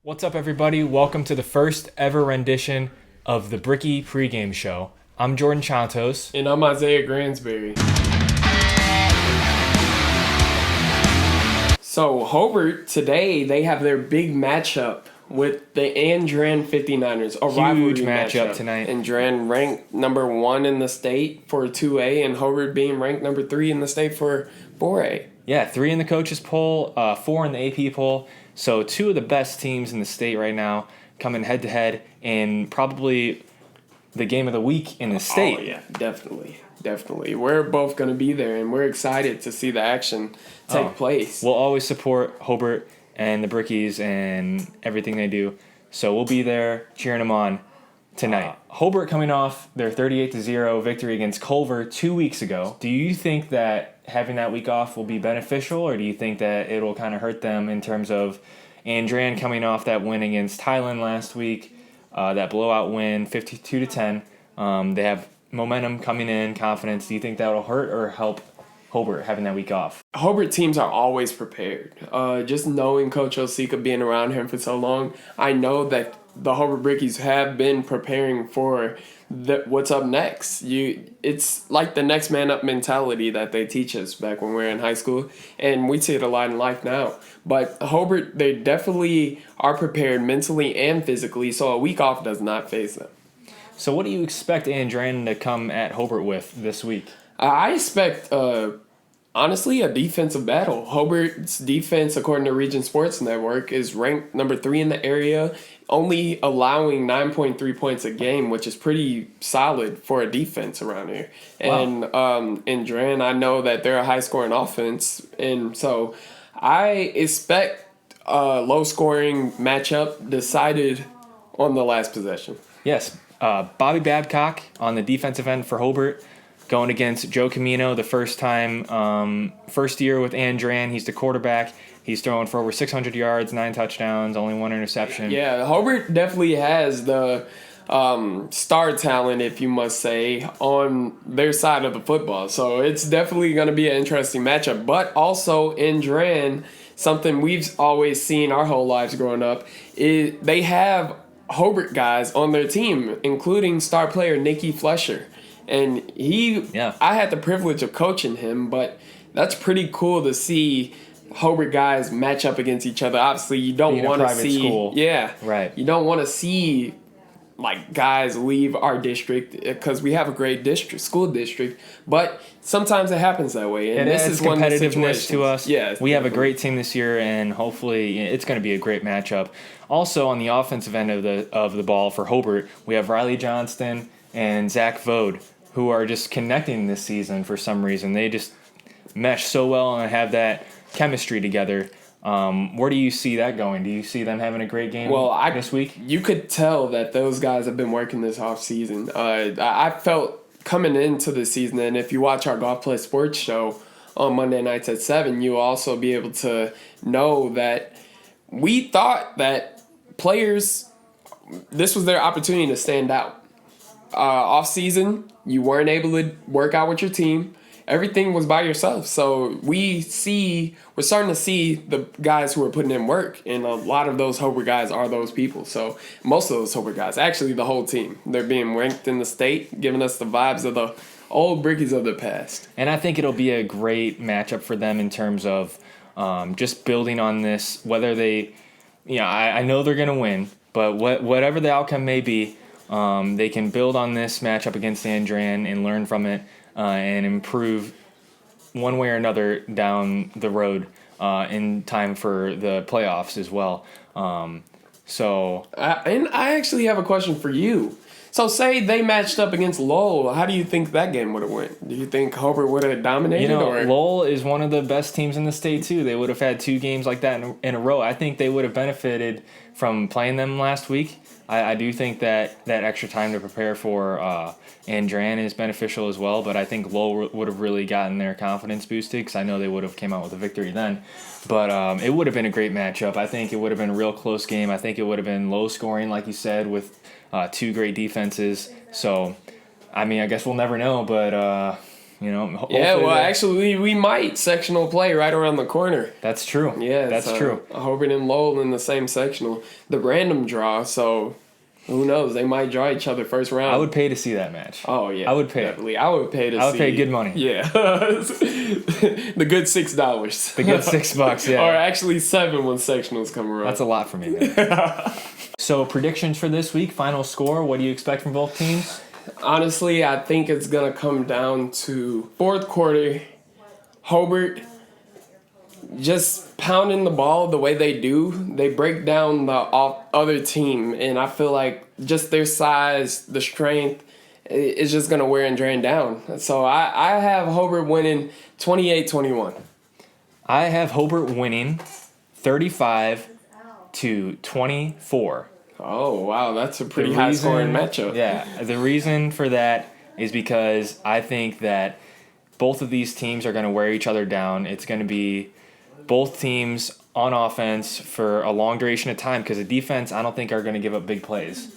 What's up, everybody? Welcome to the first ever rendition of the Bricky Pregame Show. I'm Jordan Chantos. And I'm Isaiah Gransberry. So, Hobart, today, they have their big matchup with the Andran 59ers. A rivalry matchup tonight. Andran ranked number 1 in the state for 2A, and Hobart being ranked number 3 in the state for 4A. Yeah, 3 in the coaches poll, 4 in the AP poll. So 2 of the best teams in the state right now coming head-to-head in probably the game of the week in the state. Oh, yeah, definitely. We're both going to be there, and we're excited to see the action take place. We'll always support Hobart and the Brickies and everything they do. So we'll be there cheering them on tonight. Hobart coming off their 38-0 victory against Culver 2 weeks ago. Do you think that having that week off will be beneficial, or do you think that it'll kind of hurt them in terms of Andran coming off that win against Highland last week, that blowout win, 52-10? They have momentum coming in, confidence. Do you think that'll hurt or help Hobart having that week off? Hobart teams are always prepared. Just knowing Coach Osika, being around him for so long, I know that the Hobart Brickies have been preparing for what's up next. It's like the next man up mentality that they teach us back when we were in high school, and we see it a lot in life now. But Hobart, they definitely are prepared mentally and physically, so a week off does not faze them. So what do you expect Andran to come at Hobart with this week? I expect, honestly, a defensive battle. Hobart's defense, according to Region Sports Network, is ranked number 3 in the area, only allowing 9.3 points a game, which is pretty solid for a defense around here. Wow. And in Dran, I know that they're a high-scoring offense, and so I expect a low-scoring matchup decided on the last possession. Yes, Bobby Babcock on the defensive end for Hobart, going against Joe Camino, the first year with Andran. He's the quarterback. He's throwing for over 600 yards, 9 touchdowns, only 1 interception. Yeah, Hobart definitely has the star talent, if you must say, on their side of the football. So it's definitely going to be an interesting matchup. But also in Dran, something we've always seen our whole lives growing up, is they have Hobart guys on their team, including star player Nicky Flesher. And I had the privilege of coaching him, but that's pretty cool to see Hobart guys match up against each other. Obviously, you don't want to see school. Yeah. Right. You don't want to see like guys leave our district because we have a great school district, but sometimes it happens that way. And this is one of the situations to us. Yeah, we have a great team this year, and hopefully it's going to be a great matchup. Also, on the offensive end of the ball for Hobart, we have Riley Johnston and Zach Vode, who are just connecting this season for some reason. They just mesh so well and have that chemistry together. Where do you see that going? Do you see them having a great game this week? You could tell that those guys have been working this off season. I felt coming into the season, and if you watch our Golf Play Sports show on Monday nights at 7, you'll also be able to know that we thought that players, this was their opportunity to stand out. Off season, you weren't able to work out with your team. Everything was by yourself. So we're starting to see the guys who are putting in work, and a lot of those Hobart guys are those people. So most of those Hobart guys, actually the whole team, they're being ranked in the state, giving us the vibes of the old Brickies of the past. And I think it'll be a great matchup for them in terms of just building on this, whether they, I know they're going to win, but whatever the outcome may be, they can build on this matchup against Andran and learn from it and improve one way or another down the road in time for the playoffs as well. And I actually have a question for you. So say they matched up against Lowell. How do you think that game would have went? Do you think Hobart would have dominated? Lowell is one of the best teams in the state, too. They would have had 2 games like that in a row. I think they would have benefited from playing them last week. I do think that extra time to prepare for Andran is beneficial as well, but I think Lowell would have really gotten their confidence boosted because I know they would have came out with a victory then. But it would have been a great matchup. I think it would have been a real close game. I think it would have been low scoring, like you said, with 2 great defenses. So, I guess we'll never know, but Yeah, well, they- actually, we might sectional play right around the corner. That's true. Yeah, that's true. Hobart and Lowell in the same sectional. The random draw, so who knows? They might draw each other first round. I would pay to see that match. Oh yeah, I would pay. Definitely. I would pay to see. I would pay good money. Yeah, the good $6. The good $6, yeah. Or actually $7 when sectionals come around. That's a lot for me, man. So predictions for this week, final score. What do you expect from both teams? Honestly, I think it's gonna come down to fourth quarter. Hobart just pounding the ball the way they do. They break down the other team, and I feel like just their size, the strength, is just gonna wear and drain down. So I have Hobart winning 28-21. I have Hobart winning 35-24. Oh, wow, that's a pretty high-scoring matchup. Yeah, the reason for that is because I think that both of these teams are going to wear each other down. It's going to be both teams on offense for a long duration of time because the defense, I don't think, are going to give up big plays.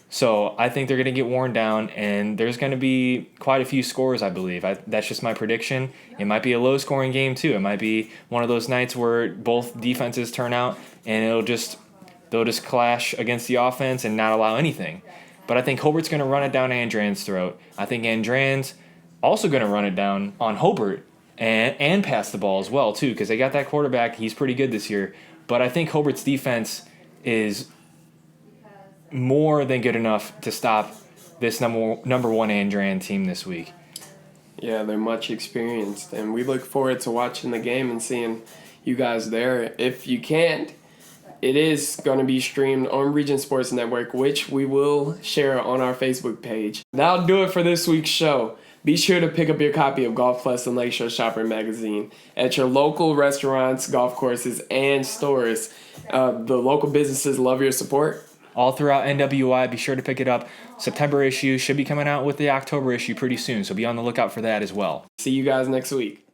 So I think they're going to get worn down, and there's going to be quite a few scores, I believe. That's just my prediction. It might be a low-scoring game, too. It might be one of those nights where both defenses turn out, and they'll just clash against the offense and not allow anything. But I think Hobart's going to run it down Andran's throat. I think Andran's also going to run it down on Hobart and pass the ball as well, too, because they got that quarterback. He's pretty good this year. But I think Hobart's defense is more than good enough to stop this number one Andran team this week. Yeah, they're much experienced, and we look forward to watching the game and seeing you guys there. If you can't, it is going to be streamed on Region Sports Network, which we will share on our Facebook page. That'll do it for this week's show. Be sure to pick up your copy of Golf Plus and Lakeshore Shopper magazine at your local restaurants, golf courses, and stores. The local businesses love your support. All throughout NWI, be sure to pick it up. September issue should be coming out with the October issue pretty soon, so be on the lookout for that as well. See you guys next week.